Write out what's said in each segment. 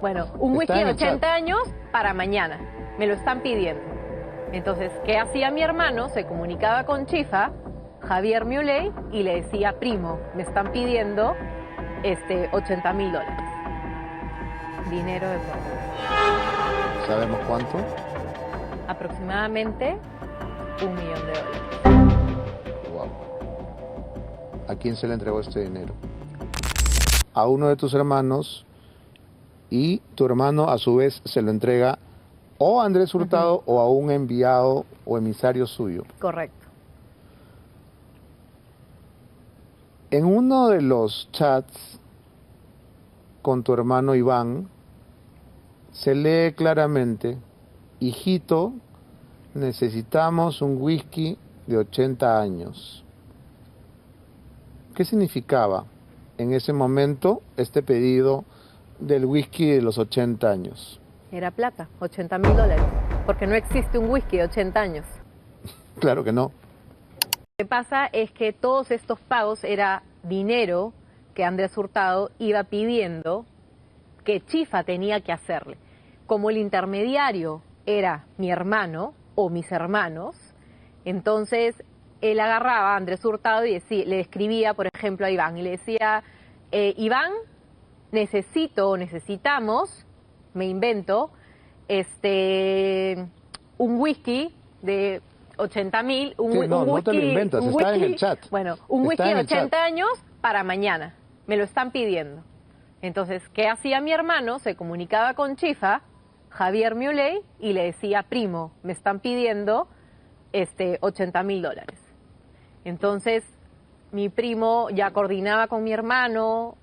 Bueno, un whisky de 80 años para mañana. Me lo están pidiendo. Entonces, ¿qué hacía mi hermano? Se comunicaba con Chifa, Javier Muley, y le decía, primo, me están pidiendo $80.000. Dinero de Portugal. ¿Sabemos cuánto? Aproximadamente $1 millón. Wow. ¿A quién se le entregó este dinero? A uno de tus hermanos, y tu hermano a su vez se lo entrega o a Andrés Hurtado o a un enviado o emisario suyo. Correcto. En uno de los chats con tu hermano Iván se lee claramente: hijito, necesitamos un whisky de 80 años. ¿Qué significaba en ese momento este pedido del whisky de los 80 años? Era plata, $80.000, porque no existe un whisky de 80 años. Claro que no. Lo que pasa es que todos estos pagos era dinero que Andrés Hurtado iba pidiendo que Chifa tenía que hacerle. Como el intermediario era mi hermano o mis hermanos, entonces él agarraba a Andrés Hurtado y le escribía, por ejemplo, a Iván, y le decía, Iván, necesitamos, me invento, un whisky de 80.000, no te lo inventas, está en el chat. Bueno, un whisky de 80 años para mañana, me lo están pidiendo. Entonces, ¿qué hacía mi hermano? Se comunicaba con Chifa, Javier Muley, y le decía, primo, me están pidiendo $80.000. Entonces, mi primo ya coordinaba con mi hermano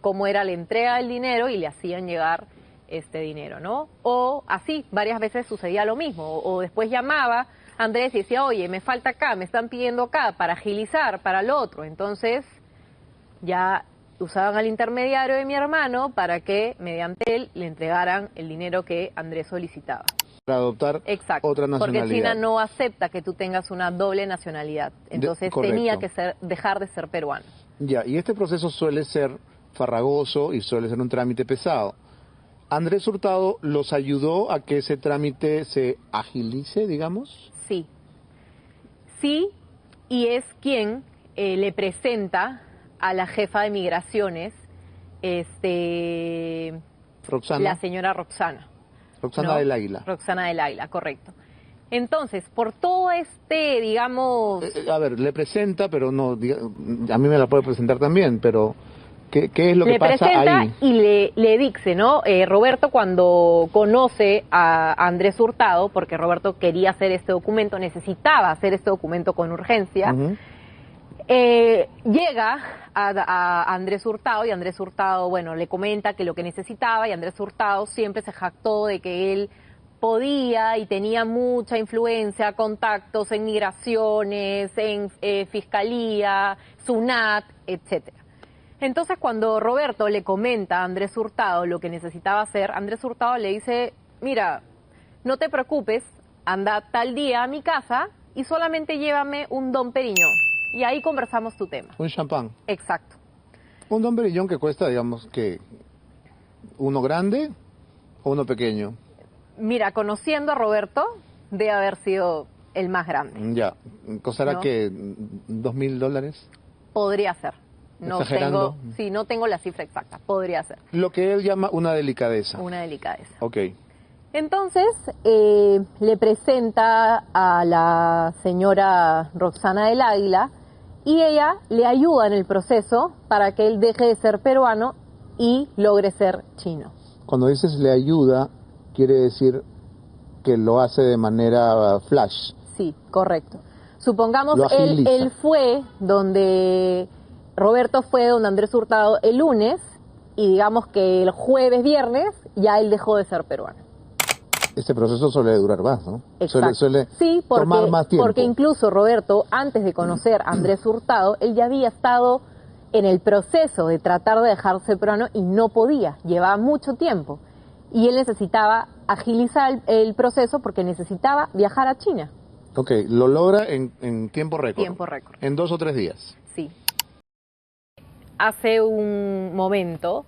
cómo era la entrega del dinero y le hacían llegar este dinero, ¿no? O así, varias veces sucedía lo mismo. O después llamaba Andrés y decía, oye, me falta acá, me están pidiendo acá para agilizar, para lo otro. Entonces, ya usaban al intermediario de mi hermano para que, mediante él, le entregaran el dinero que Andrés solicitaba. Para adoptar otra nacionalidad. Porque China no acepta que tú tengas una doble nacionalidad. Entonces tenía que dejar de ser peruano. Ya, y este proceso suele ser farragoso y suele ser un trámite pesado. ¿Andrés Hurtado los ayudó a que ese trámite se agilice, digamos? Sí. Sí, y es quien le presenta a la jefa de migraciones, Roxana. la señora Roxana. Roxana del Águila. Roxana del Águila, correcto. Entonces, por todo digamos... A ver, le presenta, pero no, a mí me la puede presentar también, pero ¿qué es lo que pasa ahí? Le presenta y le dice, ¿no? Roberto, cuando conoce a Andrés Hurtado, porque Roberto quería hacer este documento, necesitaba hacer este documento con urgencia, llega a Andrés Hurtado y Andrés Hurtado, bueno, le comenta que lo que necesitaba, y Andrés Hurtado siempre se jactó de que él podía y tenía mucha influencia, contactos en migraciones, en fiscalía, SUNAT, etcétera. Entonces, cuando Roberto le comenta a Andrés Hurtado lo que necesitaba hacer, Andrés Hurtado le dice, mira, no te preocupes, anda tal día a mi casa y solamente llévame un Dom Perignon. Y ahí conversamos tu tema. Un champán. Exacto. Un Dom Perignon que cuesta, digamos, que uno grande o uno pequeño. Mira, conociendo a Roberto, debe haber sido el más grande. Ya, ¿costará que $2.000? Podría ser. No ¿Exagerando? no tengo la cifra exacta, podría ser. Lo que él llama una delicadeza. Una delicadeza. Ok. Entonces, le presenta a la señora Roxana del Águila y ella le ayuda en el proceso para que él deje de ser peruano y logre ser chino. Cuando dices le ayuda, quiere decir que lo hace de manera flash. Sí, correcto. Supongamos él fue donde... Roberto fue donde Andrés Hurtado el lunes y digamos que el jueves, viernes, ya él dejó de ser peruano. Este proceso suele durar más, ¿no? Exacto. Suele tomar más tiempo. Porque incluso Roberto, antes de conocer a Andrés Hurtado, él ya había estado en el proceso de tratar de dejarse peruano y no podía, llevaba mucho tiempo. Y él necesitaba agilizar el proceso porque necesitaba viajar a China. Ok, lo logra en tiempo récord. Tiempo récord. En 2 o 3 días. Sí. Hace un momento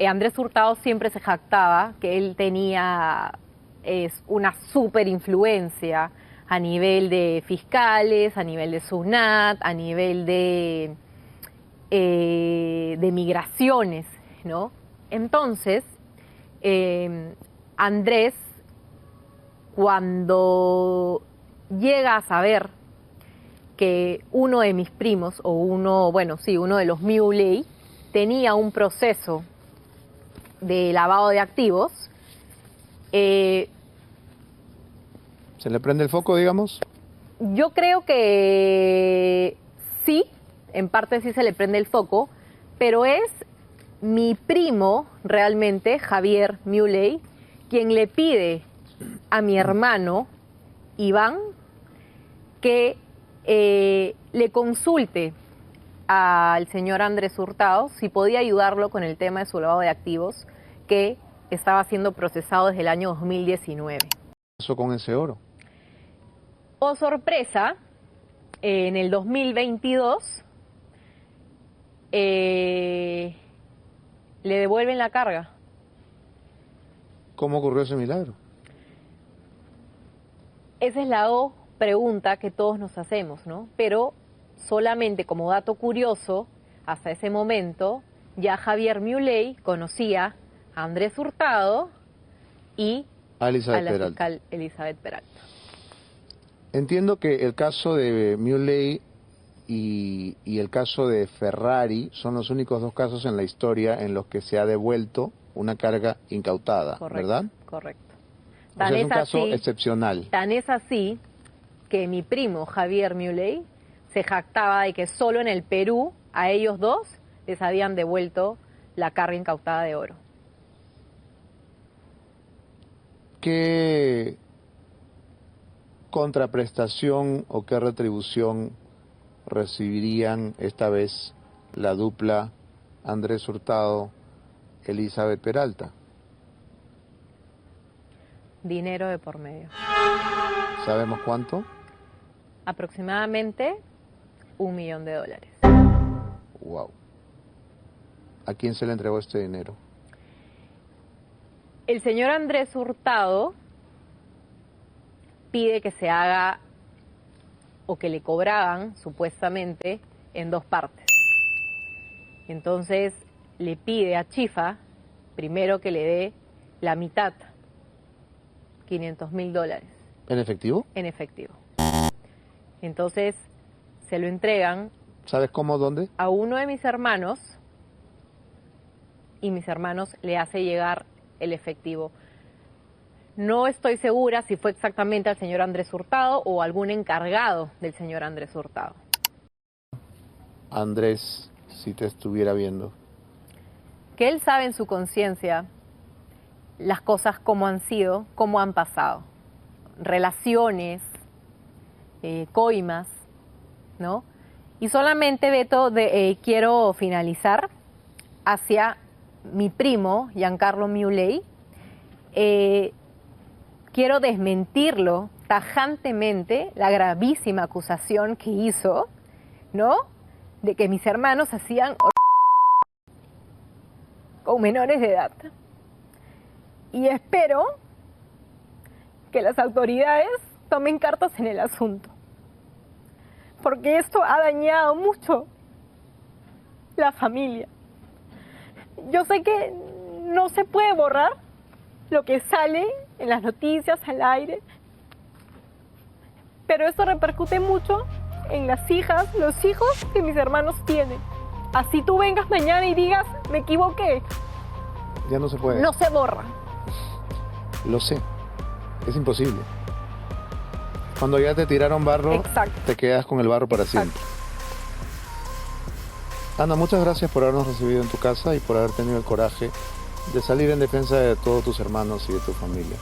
Andrés Hurtado siempre se jactaba que él tenía una súper influencia a nivel de fiscales, a nivel de SUNAT, a nivel de migraciones, ¿no? Entonces, Andrés, cuando llega a saber que uno de mis primos, o uno de los Muley, tenía un proceso de lavado de activos, ¿Se le prende el foco, digamos? yo creo que sí, en parte sí se le prende el foco, pero es mi primo realmente, Javier Muley, quien le pide a mi hermano Iván que le consulte al señor Andrés Hurtado si podía ayudarlo con el tema de su lavado de activos que estaba siendo procesado desde el año 2019. ¿Qué pasó con ese oro? Oh, sorpresa, en el 2022 le devuelven la carga. ¿Cómo ocurrió ese milagro? Esa es la pregunta que todos nos hacemos, ¿no? Pero solamente como dato curioso, hasta ese momento ya Javier Muley conocía a Andrés Hurtado y a la fiscal Elizabeth Peralta. Entiendo que el caso de Muley y el caso de Ferrari son los únicos dos casos en la historia en los que se ha devuelto una carga incautada, Correcto, ¿verdad? Correcto. O sea, es un caso excepcional. Tan es así que mi primo Javier Muley se jactaba de que solo en el Perú a ellos dos les habían devuelto la carga incautada de oro. ¿Qué contraprestación o qué retribución recibirían esta vez la dupla Andrés Hurtado, Elizabeth Peralta? Dinero de por medio. ¿Sabemos cuánto? Aproximadamente $1 millón. Wow. ¿A quién se le entregó este dinero? El señor Andrés Hurtado pide que se haga, o que le cobraban supuestamente, en dos partes. Entonces le pide a Chifa primero que le dé la mitad, $500.000. ¿En efectivo? En efectivo. Entonces se lo entregan. ¿Sabes cómo, dónde? A uno de mis hermanos, y mis hermanos le hace llegar el efectivo. No estoy segura si fue exactamente al señor Andrés Hurtado o algún encargado del señor Andrés Hurtado. Andrés, si te estuviera viendo. Que él sabe en su conciencia las cosas como han sido, cómo han pasado. Relaciones, coimas, ¿no? Y solamente, Beto, quiero finalizar hacia mi primo, Giancarlo Muley. Quiero desmentirlo tajantemente, la gravísima acusación que hizo, ¿no? De que mis hermanos hacían con menores de edad. Y espero que las autoridades tomen cartas en el asunto, porque esto ha dañado mucho la familia. Yo sé que no se puede borrar lo que sale en las noticias, al aire, pero esto repercute mucho en las hijas, los hijos que mis hermanos tienen. Así tú vengas mañana y digas, me equivoqué. Ya no se puede. No se borra. Lo sé. Es imposible. Cuando ya te tiraron barro, Exacto. Te quedas con el barro para siempre. Ana, muchas gracias por habernos recibido en tu casa y por haber tenido el coraje de salir en defensa de todos tus hermanos y de tu familia.